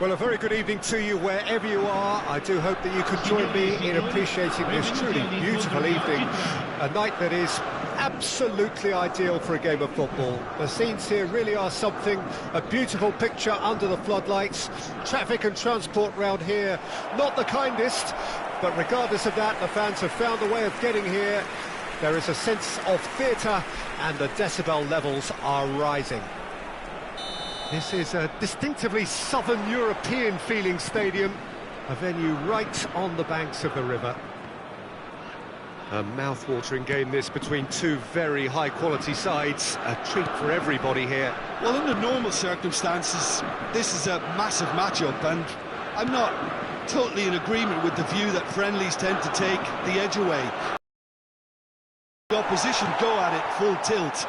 Well, a very good evening to you wherever you are. I do hope that you can join me in appreciating this truly beautiful evening. A night that is absolutely ideal for a game of football. The scenes here really are something, a beautiful picture under the floodlights. Traffic and transport round here, not the kindest, but regardless of that, the fans have found a way of getting here. There is a sense of theatre and the decibel levels are rising. This is a distinctively southern European feeling stadium, a venue right on the banks of the river. A mouth-watering game this between two very high-quality sides, a treat for everybody here. Well, under normal circumstances, this is a massive match-up, and I'm not totally in agreement with the view that friendlies tend to take the edge away. The opposition go at it full tilt,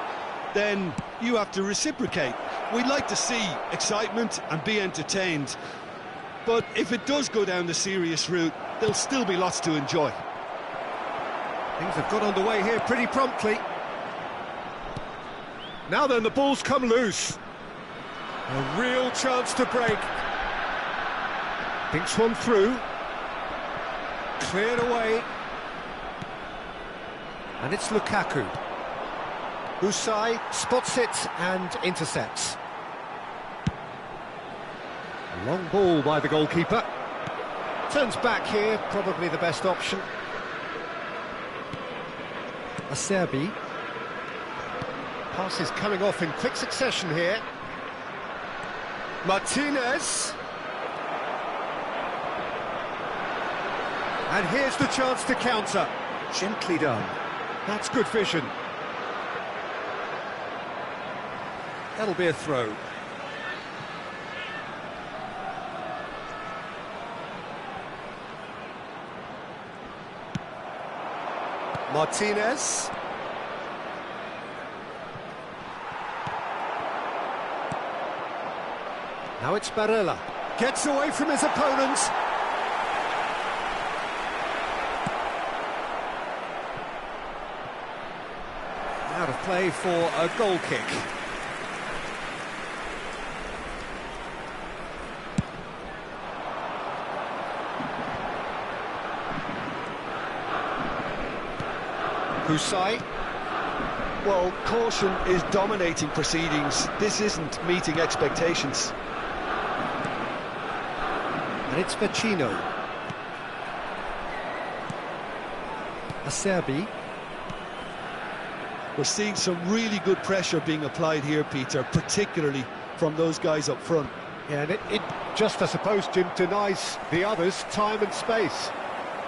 then you have to reciprocate. We'd like to see excitement and be entertained, but if it does go down the serious route, there'll still be lots to enjoy. Things have got underway here pretty promptly. Now then, the ball's come loose. A real chance to break. Thinks one through. Cleared away. And it's Lukaku. Usai spots it and intercepts. A long ball by the goalkeeper. Turns back here, probably the best option. Acerbi. Passes coming off in quick succession here. Martinez. And here's the chance to counter. Gently done. That's good vision. That'll be a throw. Martinez. Now it's Barella. Gets away from his opponent. Out of play for a goal kick. Usai. Well, caution is dominating proceedings. This isn't meeting expectations. And it's Vecino. Acerbi. We're seeing some really good pressure being applied here, Peter, particularly from those guys up front. Yeah, and it just, I suppose, Jim, denies the others time and space.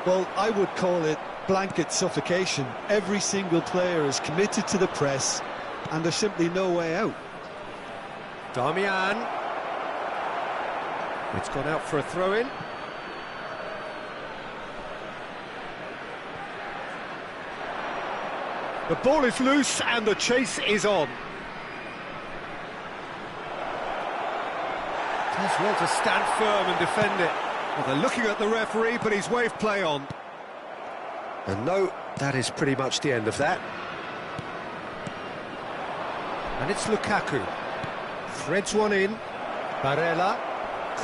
Well, I would call it blanket suffocation. Every single player is committed to the press, and there's simply no way out. Damian. It's gone out for a throw-in. The ball is loose and the chase is on. Does well to stand firm and defend it. Well, they're looking at the referee, but he's waved play on. And no, that is pretty much the end of that. And it's Lukaku. Threads one in. Barella.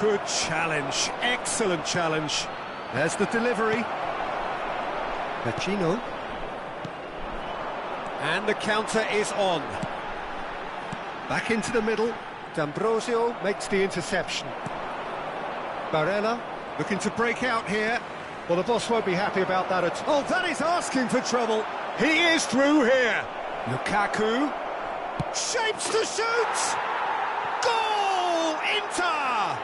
Good challenge. Excellent challenge. There's the delivery. Vecino. And the counter is on. Back into the middle. D'Ambrosio makes the interception. Barella looking to break out here. Well, the boss won't be happy about that at all. Oh, that is asking for trouble. He is through here. Lukaku. Shapes to shoot. Goal! Inter!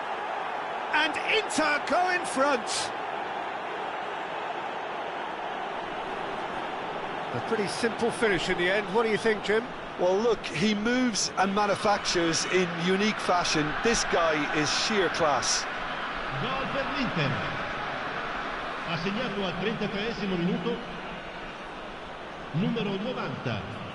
And Inter go in front. A pretty simple finish in the end. What do you think, Jim? Well, look, he moves and manufactures in unique fashion. This guy is sheer class. Gol per l'Inter. Ha segnato al 33esimo minuto numero 90.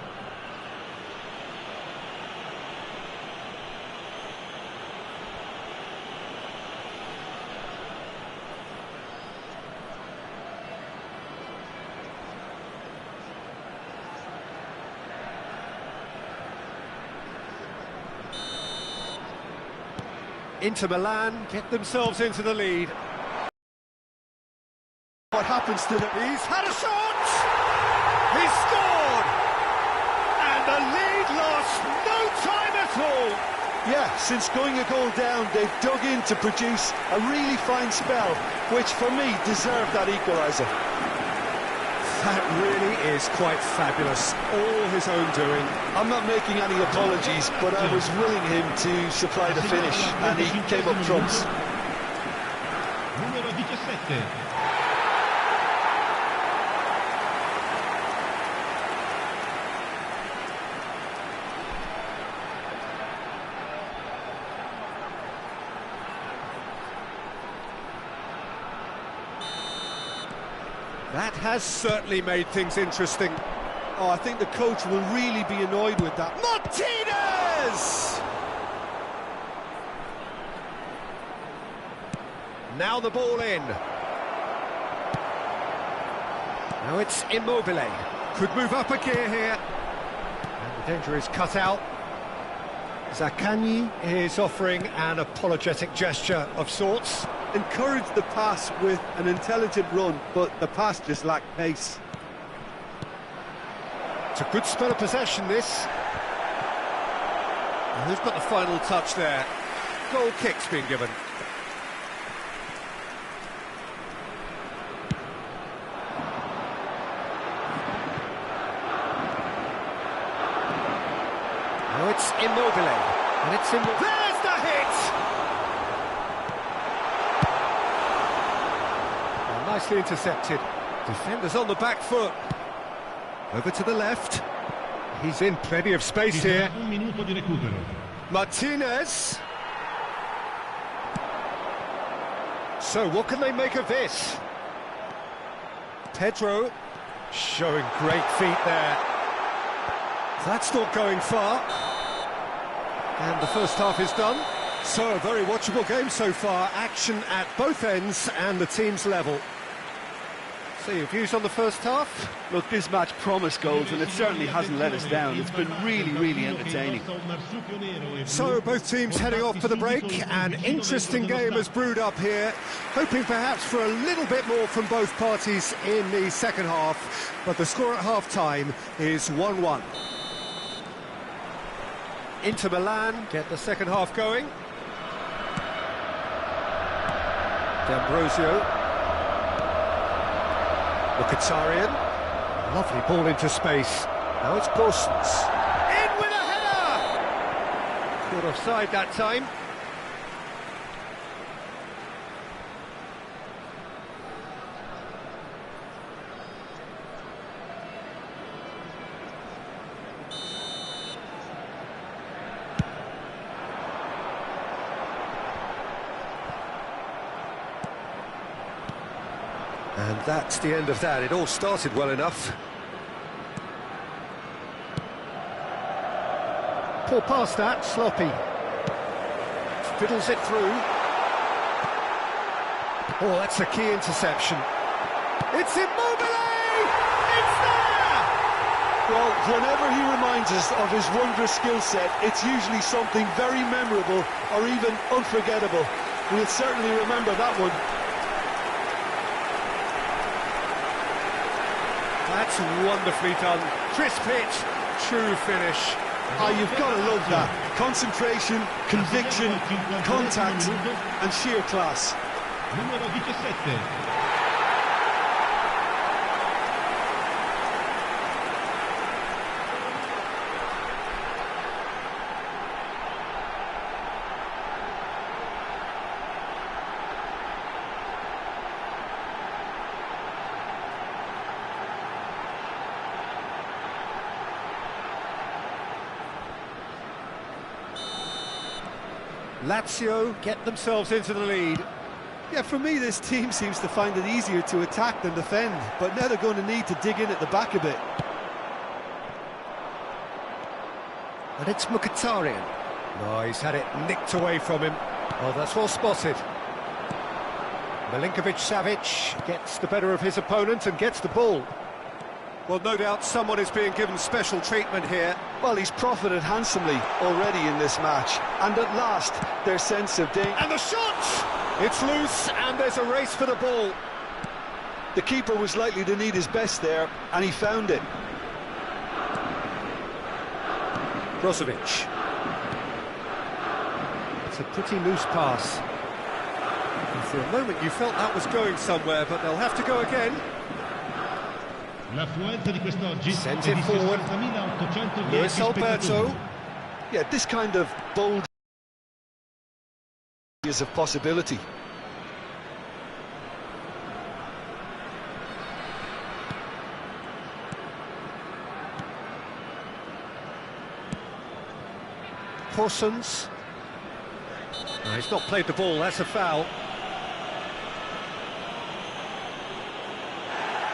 Inter Milan get themselves into the lead. What happens to them? He's had a shot! He's scored! And the lead lost no time at all! Yeah, since going a goal down, they've dug in to produce a really fine spell, which for me deserved that equaliser. That really is quite fabulous, all his own doing. I'm not making any apologies, but I was willing him to supply the finish, and he came up trumps. Numero 17. That has certainly made things interesting. Oh, I think the coach will really be annoyed with that. Martinez! Now the ball in. Now it's Immobile. Could move up a gear here. And the danger is cut out. Zaccagni is offering an apologetic gesture of sorts. Encouraged the pass with an intelligent run, but the pass just lacked pace. It's a good spell of possession, this. And who's got the final touch there? Goal kick's been given. Now it's Immobile. And it's Immobile. There's the hit! Nicely intercepted. Defenders on the back foot. Over to the left. He's in plenty of space here. Un minuto di recupero. Martinez. So what can they make of this? Pedro showing great feet there. That's not going far. And the first half is done. So a very watchable game so far. Action at both ends and the team's level. So your views on the first half? Look, this match promised goals, and it certainly hasn't let us down. It's been really entertaining. So both teams heading off for the break. An interesting game has brewed up here. Hoping perhaps for a little bit more from both parties in the second half. But the score at half-time is 1-1. Inter Milan get the second half going. D'Ambrosio. Mkhitaryan. Lovely ball into space. Now it's Gosens. In with a header! Caught offside that time. And that's the end of that. It all started well enough. Poor pass that, sloppy. Fiddles it through. Oh, that's a key interception. It's Immobile! It's there! Well, whenever he reminds us of his wondrous skill set, it's usually something very memorable or even unforgettable. We'll certainly remember that one. That's wonderfully done. Crisp hit, true finish. Oh, you've got to love that. Concentration, conviction, contact, and sheer class. Numero 17. Lazio get themselves into the lead. Yeah, for me, this team seems to find it easier to attack than defend, but now they're going to need to dig in at the back a bit. And it's Mkhitaryan. No, he's had it nicked away from him. Oh, that's well spotted. Milinkovic-Savic gets the better of his opponent and gets the ball. Well, no doubt someone is being given special treatment here. Well, he's profited handsomely already in this match. And at last, their sense of danger. And the shot! It's loose, and there's a race for the ball. The keeper was likely to need his best there, and he found it. Brozovic. It's a pretty loose pass. And for a moment you felt that was going somewhere, but they'll have to go again. L'affluenza di quest'oggi Sent è it di forward. 60.810 Luis Alberto. Yeah, this kind of bold is a possibility. Porsons. No, he's not played the ball, that's a foul.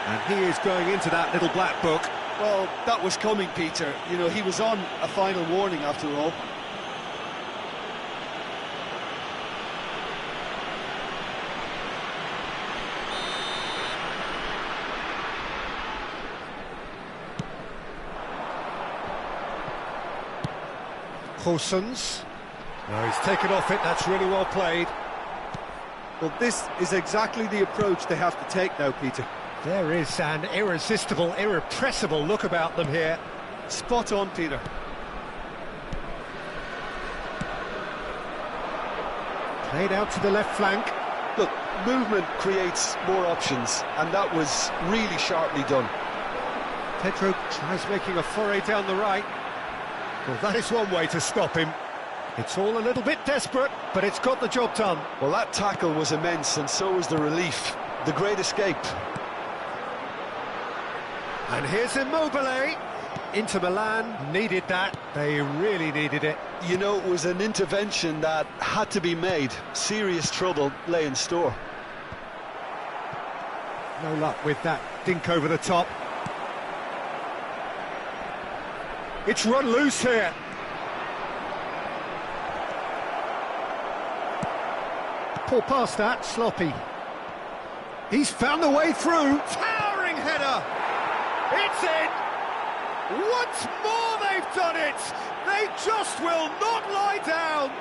And he is going into that little black book. Well, that was coming, Peter. You know, he was on a final warning after all. Porsons. No, he's taken off it, that's really well played. Well, this is exactly the approach they have to take now, Peter. There is an irresistible, irrepressible look about them here. Spot on, Peter. Played out to the left flank. Look, movement creates more options, and that was really sharply done. Pedro tries making a foray down the right. Well, that is one way to stop him. It's all a little bit desperate, but it's got the job done. Well, that tackle was immense, and so was the relief. The great escape. And here's Immobile. Inter Milan needed that. They really needed it. You know, it was an intervention that had to be made. Serious trouble lay in store. No luck with that dink over the top. It's run loose here. Poor pass that, sloppy. He's found the way through. Towering header. It's in. Once more they've done it. They just will not lie down.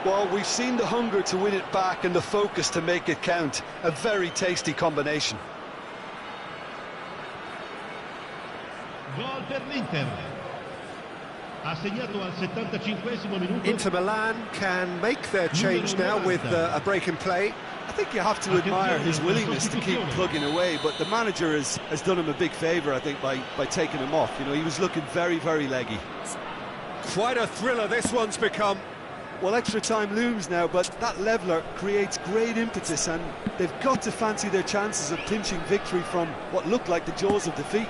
Well, we've seen the hunger to win it back and the focus to make it count. A very tasty combination. Gol per l'Inter. Ha segnato al 75esimo minuto. Inter Milan can make their change now with a break in play. I think you have to admire his willingness to keep plugging away, but the manager has done him a big favour, I think, by taking him off. You know, he was looking very, very leggy. Quite a thriller this one's become. Well, extra time looms now, but that leveller creates great impetus, and they've got to fancy their chances of pinching victory from what looked like the jaws of defeat.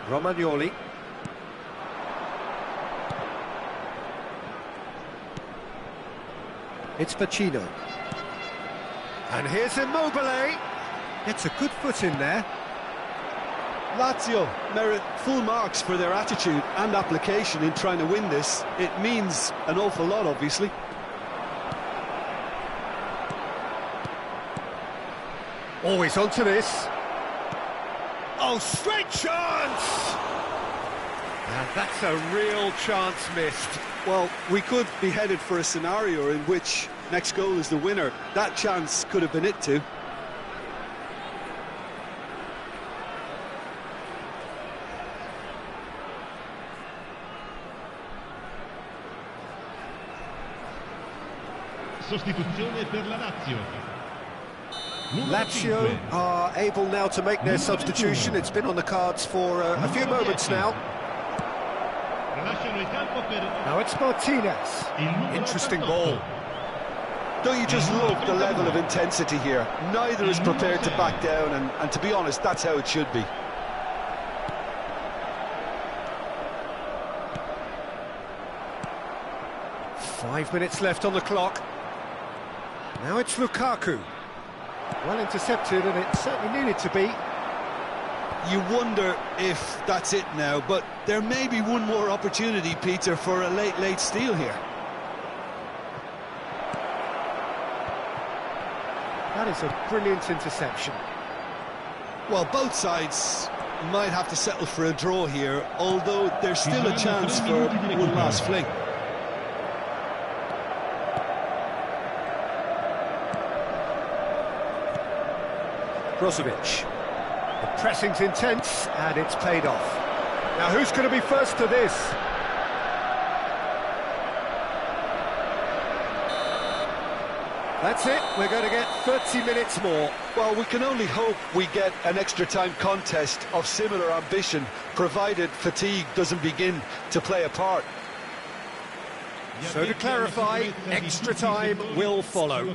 Romagnoli. It's Pacino. And here's Immobile. Gets a good foot in there. Lazio merit full marks for their attitude and application in trying to win this. It means an awful lot, obviously. Always onto this. Oh, straight chance! And that's a real chance missed. Well, we could be headed for a scenario in which next goal is the winner. That chance could have been it too. Sostituzione per la Lazio. Lazio are able now to make their substitution. It's been on the cards for a few moments now. Now it's Martinez. Interesting ball. Don't you just love the level of intensity here? Neither is prepared to back down, and to be honest, that's how it should be. Five minutes left on the clock. Now it's Lukaku. Well intercepted, and it certainly needed to be. You wonder if that's it now, but there may be one more opportunity, Peter, for a late steal here. That is a brilliant interception. Well, both sides might have to settle for a draw here, although there's still a chance for one last fling. Brozovic. The pressing's intense, and it's paid off. Now, who's going to be first to this? That's it, we're going to get 30 minutes more. Well, we can only hope we get an extra-time contest of similar ambition, provided fatigue doesn't begin to play a part. So to clarify, extra time will follow.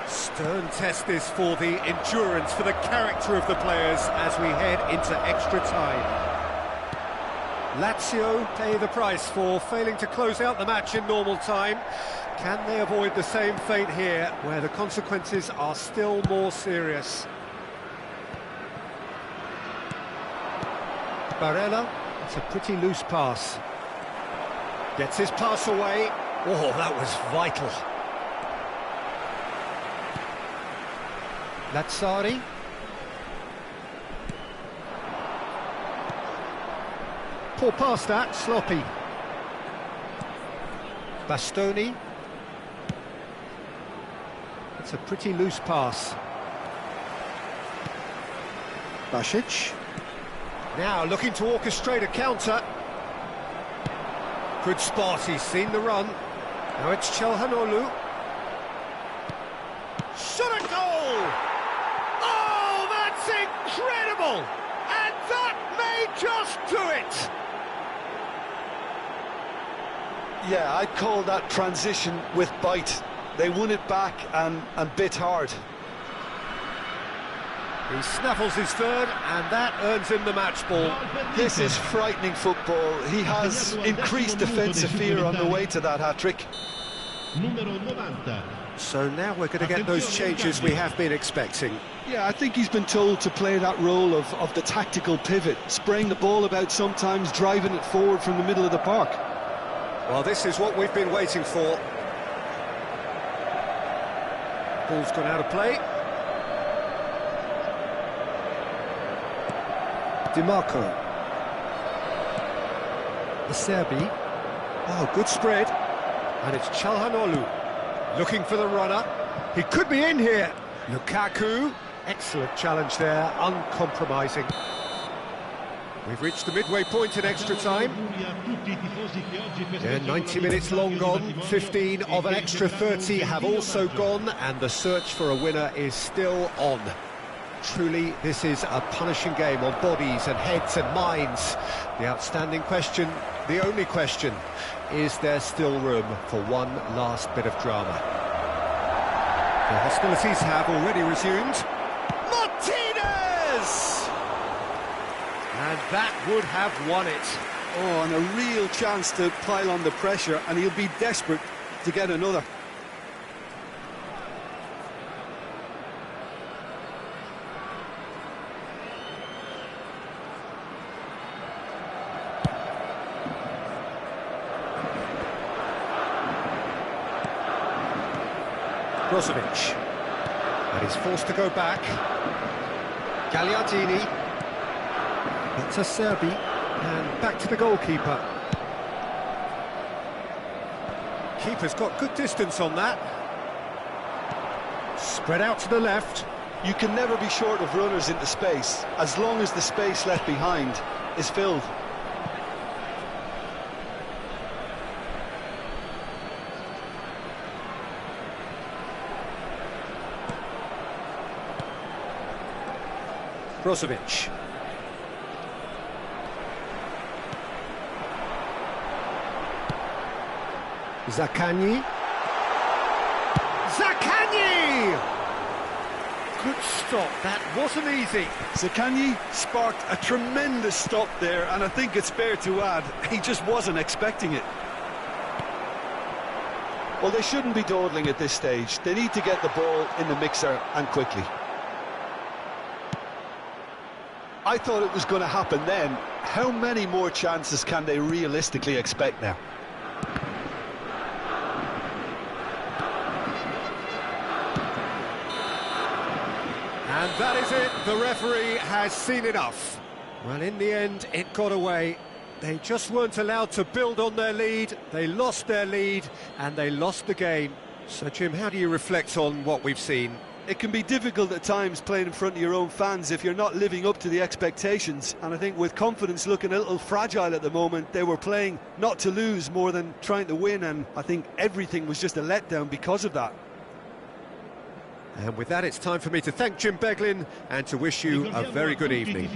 Stern test this for the endurance, for the character of the players as we head into extra time. Lazio pay the price for failing to close out the match in normal time. Can they avoid the same fate here, where the consequences are still more serious? Barella, it's a pretty loose pass. Gets his pass away. Oh, that was vital. Lazzari. Poor pass that, sloppy. Bastoni. It's a pretty loose pass. Basic. Now looking to orchestrate a counter. Good spot, he's seen the run. Now it's Çalhanoğlu. Shot a goal! Oh, that's incredible! And that may just do it! Yeah, I'd call that transition with bite. They won it back and bit hard. He snaffles his third, and that earns him the match ball. This is frightening football. He has increased defensive fear on the way to that hat-trick. So now we're going to get those changes we have been expecting. Yeah, I think he's been told to play that role of the tactical pivot, spraying the ball about sometimes, driving it forward from the middle of the park. Well, this is what we've been waiting for. Ball's gone out of play. DiMarco. Acerbi. Oh, good spread. And it's Çalhanoğlu looking for the runner. He could be in here. Lukaku. Excellent challenge there, uncompromising. We've reached the midway point in extra time. Yeah, 90 minutes long gone, 15 of an extra 30 have also gone, and the search for a winner is still on. Truly, this is a punishing game on bodies and heads and minds. The outstanding question, the only question, is there still room for one last bit of drama? The hostilities have already resumed. Martinez! And that would have won it. Oh, and a real chance to pile on the pressure, and he'll be desperate to get another. Brozovic. And he's forced to go back. Gagliardini. That's a Serbi. And back to the goalkeeper. Keeper's got good distance on that. Spread out to the left. You can never be short of runners into space, as long as the space left behind is filled. Brozovic. Zaccagni. Zaccagni! Good stop, that wasn't easy. Zaccagni sparked a tremendous stop there, and I think it's fair to add, he just wasn't expecting it. Well, they shouldn't be dawdling at this stage. They need to get the ball in the mixer, and quickly. I thought it was going to happen then. How many more chances can they realistically expect now? And that is it, the referee has seen enough. Well, in the end, it got away. They just weren't allowed to build on their lead, they lost their lead, and they lost the game. So, Jim, how do you reflect on what we've seen? It can be difficult at times playing in front of your own fans if you're not living up to the expectations. And I think with confidence looking a little fragile at the moment, they were playing not to lose more than trying to win, and I think everything was just a letdown because of that. And with that, it's time for me to thank Jim Beglin and to wish you a very good evening.